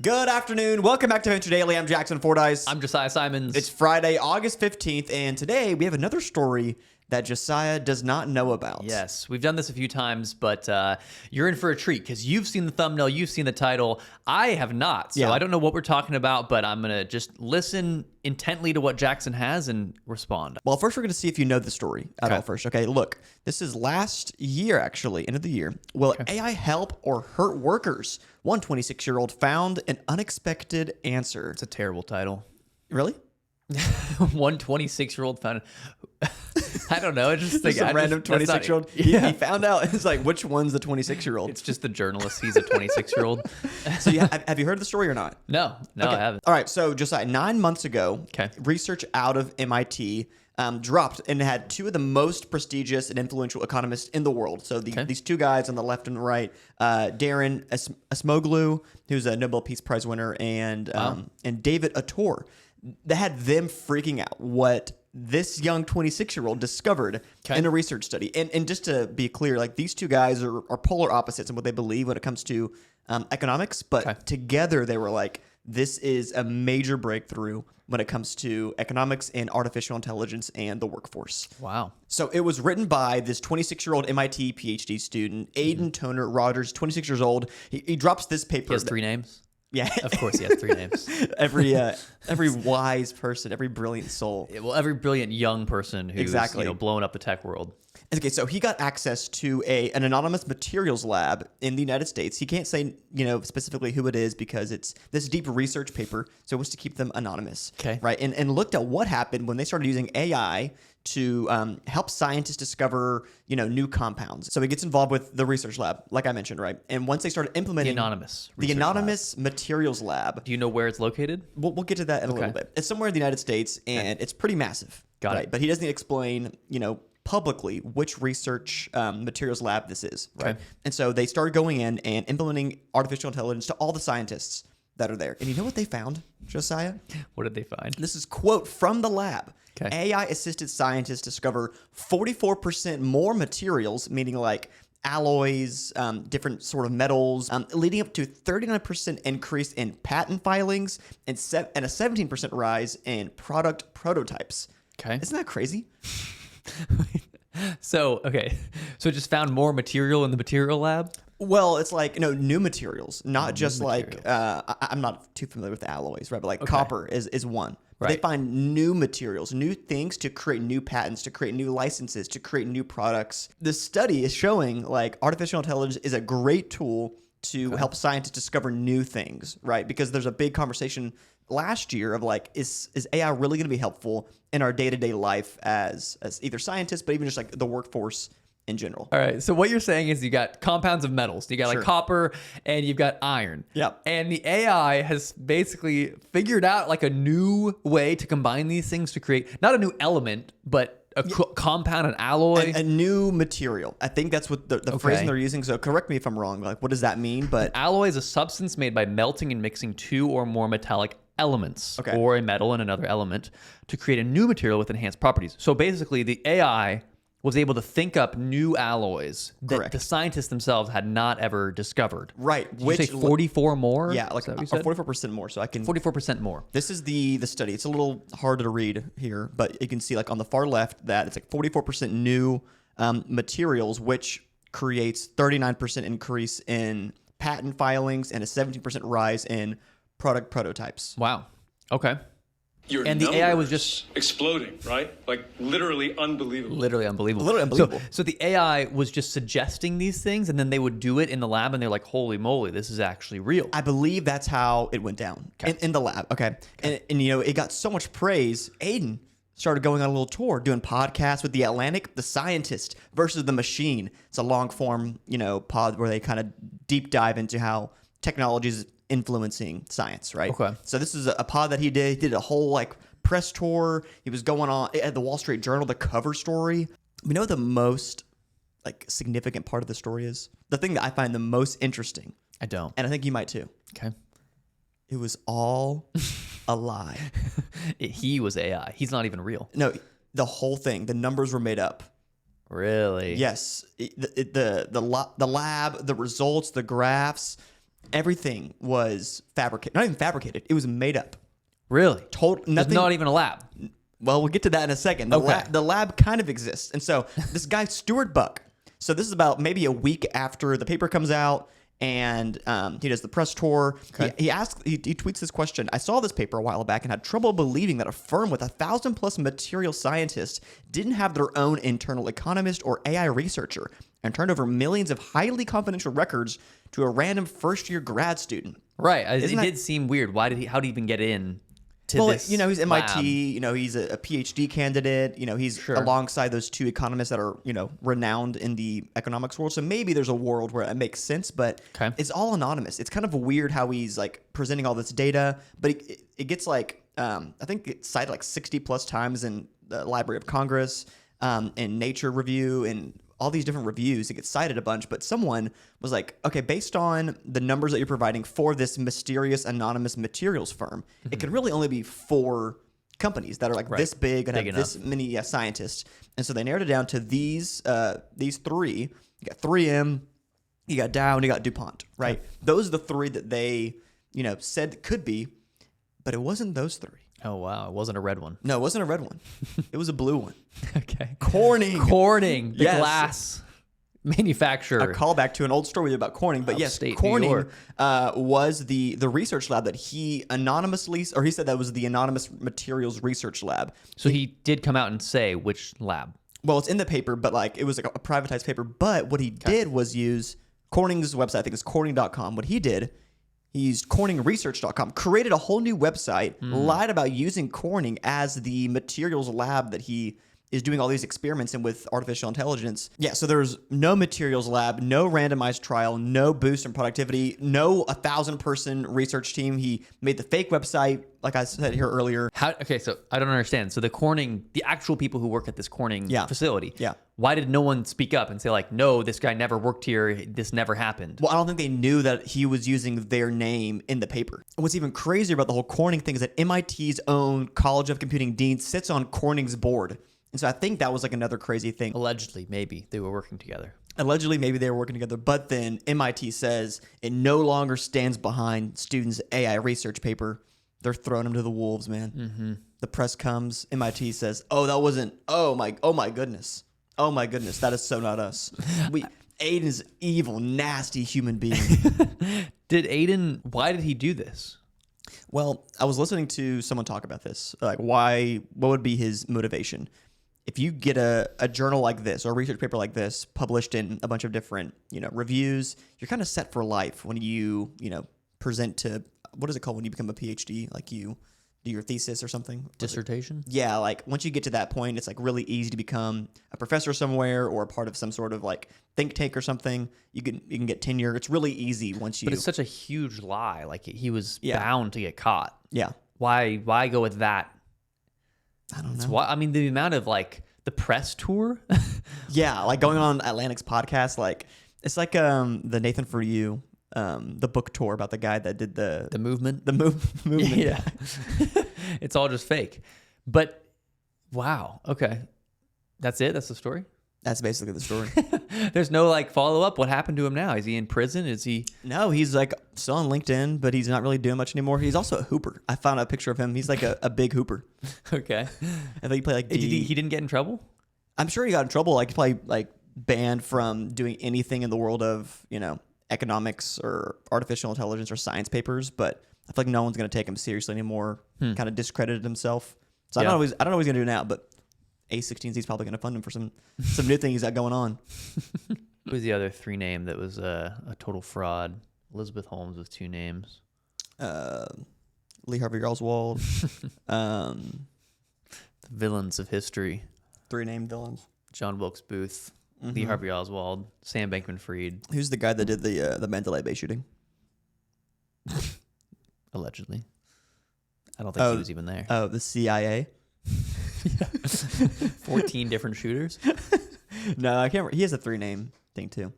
Good afternoon. Welcome back to Venture Daily. I'm Jackson Fordyce. I'm Josiah Simons. It's Friday, August 15th, and today we have another story that Josiah does not know about. Yes, we've done this a few times, but you're in for a treat because you've seen the thumbnail, you've seen the title. I have not, so Yeah. I don't know what we're talking about, but I'm going to just listen intently to what Jackson has and respond. Well, first we're going to see if you know the story at all first. Okay, look, this is last year, actually, end of the year. Will AI help or hurt workers? One 26-year-old found an unexpected answer. It's a terrible title. Really? One 26-year-old found I don't know. I just think Just a random 26-year-old. He found out. It's like, which one's the 26-year-old? It's just the journalist. He's a 26-year-old. So have you heard the story or not? No, I haven't. All right, so Josiah, 9 months ago, Okay. research out of MIT dropped and had two of the most prestigious and influential economists in the world. So these two guys on the left and the right, Darren Acemoglu, who's a Nobel Peace Prize winner, and David Autor. They had them freaking out what this young 26-year-old discovered in a research study. And just to be clear, like these two guys are polar opposites in what they believe when it comes to economics, but together they were like, this is a major breakthrough when it comes to economics and artificial intelligence and the workforce. Wow. So it was written by this 26-year-old MIT PhD student, Aidan Toner-Rodgers, 26 years old. He drops this paper. He has three names? Yeah. Of course he has three names. Every wise person, every brilliant soul. Well, every brilliant young person who's blowing up the tech world. Okay, so he got access to an anonymous materials lab in the United States. He can't say, specifically who it is because it's this deep research paper, so he wants to keep them anonymous. Okay. Right, and looked at what happened when they started using AI to help scientists discover, new compounds. So he gets involved with the research lab, like I mentioned, right? And once they started implementing The anonymous materials lab. Do you know where it's located? We'll get to that in a little bit. It's somewhere in the United States, and it's pretty massive. Got it. But he doesn't explain, publicly which research materials lab this is, right? Okay. And so they started going in and implementing artificial intelligence to all the scientists that are there. And you know what they found, Josiah? What did they find? This is quote from the lab. Okay. AI-assisted scientists discover 44% more materials, meaning like alloys, different sort of metals, leading up to 39% increase in patent filings and a 17% rise in product prototypes. Okay. Isn't that crazy? So it just found more material in the material lab? Well, it's like, new materials, not just like, I'm not too familiar with the alloys, right? But like copper is one. But they find new materials, new things to create new patents, to create new licenses, to create new products. This study is showing like artificial intelligence is a great tool to help scientists discover new things, right? Because there's a big conversation last year of like, is AI really going to be helpful in our day-to-day life as either scientists, but even just like the workforce in general? All right. So what you're saying is you got compounds of metals. You got like copper and you've got iron. Yep. And the AI has basically figured out like a new way to combine these things to create not a new element, but a compound, an alloy. A new material. I think that's what the phrasing they're using. So correct me if I'm wrong. Like, what does that mean? But alloy is a substance made by melting and mixing two or more metallic elements or a metal and another element to create a new material with enhanced properties. So basically the AI was able to think up new alloys that the scientists themselves had not ever discovered. Right. Did you say 44 more? Yeah, like 44% more. So I can 44% more. This is the study. It's a little harder to read here, but you can see like on the far left that it's like 44% new materials, which creates 39% increase in patent filings and a 17% rise in product prototypes. Wow. Okay. And the AI was just exploding, right? Like literally unbelievable. Literally unbelievable. Literally unbelievable. So the AI was just suggesting these things, and then they would do it in the lab, and they're like, "Holy moly, this is actually real." I believe that's how it went down in the lab. Okay. And it got so much praise. Aidan started going on a little tour, doing podcasts with The Atlantic, The Scientist versus the Machine. It's a long form, pod where they kind of deep dive into how technology is influencing science, right? Okay. So this is a pod that he did. He did a whole like press tour. He was going on at the Wall Street Journal, the cover story. You know what the most like significant part of the story is? The thing that I find the most interesting. I don't. And I think you might too. Okay. It was all a lie. He was AI. He's not even real. No, the whole thing. The numbers were made up. Really? Yes. The lab, the results, the graphs, everything was fabricated. Not even fabricated. It was made up. Really? Nothing. There's not even a lab. Well, we'll get to that in a second. Okay. The lab kind of exists. And so this guy, Stuart Buck, so this is about maybe a week after the paper comes out, and he does the press tour. Okay. He tweets this question. I saw this paper a while back and had trouble believing that a firm with 1,000+ material scientists didn't have their own internal economist or AI researcher and turned over millions of highly confidential records to a random first-year grad student. Right. It did seem weird. How did he even get in to this he's MIT, lab? He's a PhD candidate, he's alongside those two economists that are, renowned in the economics world. So maybe there's a world where it makes sense, but it's all anonymous. It's kind of weird how he's like presenting all this data, but it gets like, I think it's cited like 60+ times in the Library of Congress, in Nature Review, and all these different reviews. It gets cited a bunch, but someone was like, okay, based on the numbers that you're providing for this mysterious anonymous materials firm, it could really only be 4 companies that are like this big and have this many scientists. And so they narrowed it down to these 3. You got 3M, you got Dow, and you got DuPont, right? Okay. Those are the 3 that they, said could be, but it wasn't those 3. Oh, wow. It wasn't a red one. No, it wasn't a red one. It was a blue one. Okay. Corning. The glass manufacturer. A callback to an old story about Corning. But yes, Corning was the research lab that he anonymously, or he said that was the anonymous materials research lab. So he did come out and say which lab. Well, it's in the paper, but like it was like a privatized paper. But what he did was use Corning's website. I think it's Corning.com. What he did, he used CorningResearch.com, created a whole new website, lied about using Corning as the materials lab that he is doing all these experiments in with artificial intelligence. Yeah, so there's no materials lab, no randomized trial, no boost in productivity, no 1,000-person research team. He made the fake website, like I said here earlier. Okay, so I don't understand. So the actual people who work at this Corning facility, yeah. Why did no one speak up and say like, no, this guy never worked here, this never happened? Well, I don't think they knew that he was using their name in the paper. And what's even crazier about the whole Corning thing is that MIT's own College of Computing dean sits on Corning's board. And so I think that was like another crazy thing. Allegedly, maybe they were working together. But then MIT says it no longer stands behind students' AI research paper. They're throwing them to the wolves, man. Mm-hmm. The press comes. MIT says, oh my goodness. That is so not us. Aidan's evil, nasty human being. Why did he do this? Well, I was listening to someone talk about this. Like, what would be his motivation? If you get a journal like this or a research paper like this published in a bunch of different, reviews, you're kind of set for life when you, present to, what is it called when you become a PhD? Like you do your thesis or something? Dissertation? Yeah, like once you get to that point, it's like really easy to become a professor somewhere or a part of some sort of like think tank or something. You can get tenure. It's really easy once you. But it's such a huge lie. Like he was bound to get caught. Yeah. Why go with that? I don't know. The amount of like the press tour. Yeah, like going on Atlantic's podcast, like it's like the Nathan For You, the book tour about the guy that did the movement. The movement. Yeah. It's all just fake. But wow. Okay. That's it? That's the story? That's basically the story. There's no like follow up. What happened to him now? Is he in prison? Is he? No, he's like still on LinkedIn, but he's not really doing much anymore. He's also a hooper. I found a picture of him. He's like a big hooper. Okay. I think he played like. He didn't get in trouble? I'm sure he got in trouble. Like he probably like banned from doing anything in the world of economics or artificial intelligence or science papers. But I feel like no one's going to take him seriously anymore. Kind of discredited himself. So I don't know what he's going to do now, but. A16Z's probably going to fund him for some new thing he's got going on. Who was the other 3 name that was a total fraud? Elizabeth Holmes with 2 names. Lee Harvey Oswald. The villains of history. 3 named villains. John Wilkes Booth, Lee Harvey Oswald, Sam Bankman-Fried. Who's the guy that did the Mandalay Bay shooting? Allegedly. I don't think he was even there. Oh, the CIA? 14 different shooters? No, I can't remember. He has a 3 name thing too.